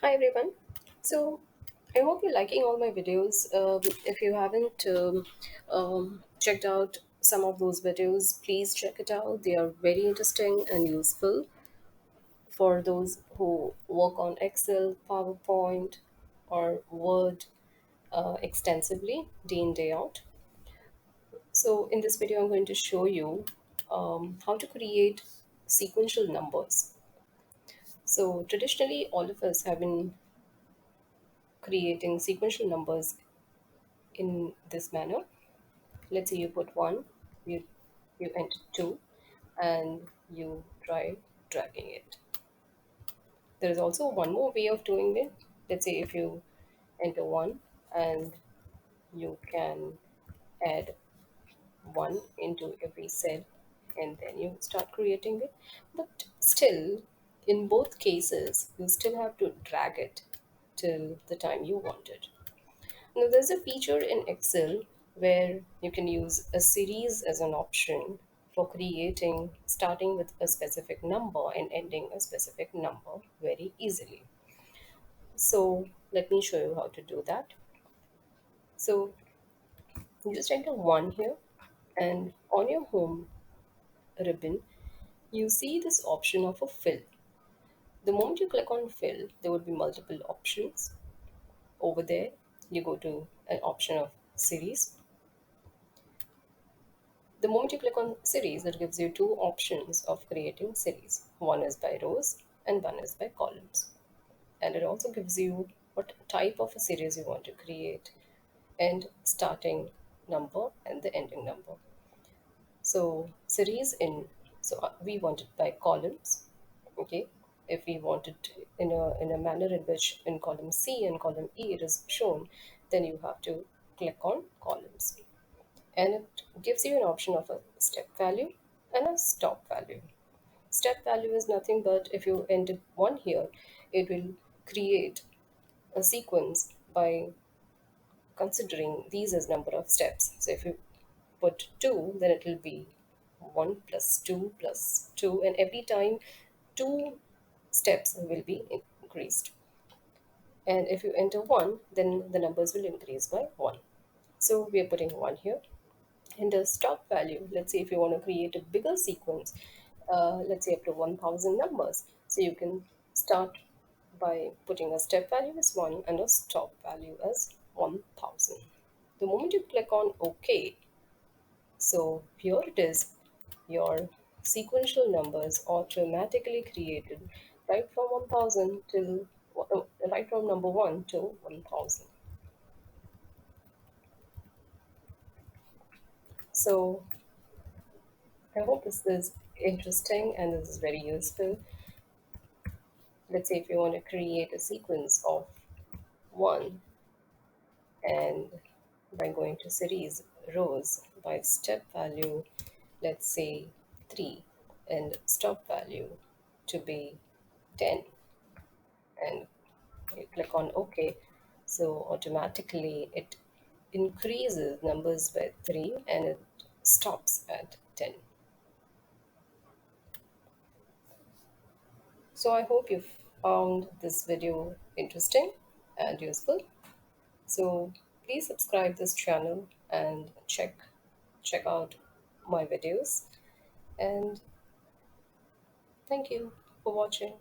Hi everyone. So I hope you're liking all my videos. If you haven't checked out some of those videos, please check it out. They are very interesting and useful for those who work on Excel, PowerPoint, or Word extensively day in day out. So in this video, I'm going to show you how to create sequential numbers. So traditionally, all of us have been creating sequential numbers in this manner. Let's say you put one, you enter two, and you try dragging it. There is also one more way of doing it. Let's say if you enter one and you can add one into every cell and then you start creating it. But still, in both cases, you still have to drag it till the time you want it. Now, there's a feature in Excel where you can use a series as an option for creating, starting with a specific number and ending a specific number very easily. So, let me show you how to do that. So, you just enter one here, and on your home ribbon, you see this option of a fill. The moment you click on fill, there would be multiple options. Over there, you go to an option of series. The moment you click on series, it gives you two options of creating series. One is by rows and one is by columns. And it also gives you what type of a series you want to create and starting number and the ending number. So series we want it by columns. Okay. If we want it in a manner in which in column C and column E it is shown, then you have to click on columns, and it gives you an option of a step value and a stop value. Step value is nothing but if you enter one here, it will create a sequence by considering these as number of steps. So if you put 2, then it will be 1 plus 2 plus 2, and every time 2 steps will be increased. And if you enter 1, then the numbers will increase by 1. So we are putting 1 here. And the stop value, let's say if you want to create a bigger sequence, let's say up to 1000 numbers, so you can start by putting a step value as 1 and a stop value as 1000. The moment you click on OK, so here it is, your sequential numbers automatically created right from 1000 till right from number 1 to 1000. So I hope this is interesting and this is very useful. Let's say if you want to create a sequence of 1, and by going to series rows by step value, let's say 3, and stop value to be 10, and you click on OK, so automatically it increases numbers by 3 and it stops at 10. So I hope you found this video interesting and useful. So please subscribe this channel and check out my videos, and thank you for watching.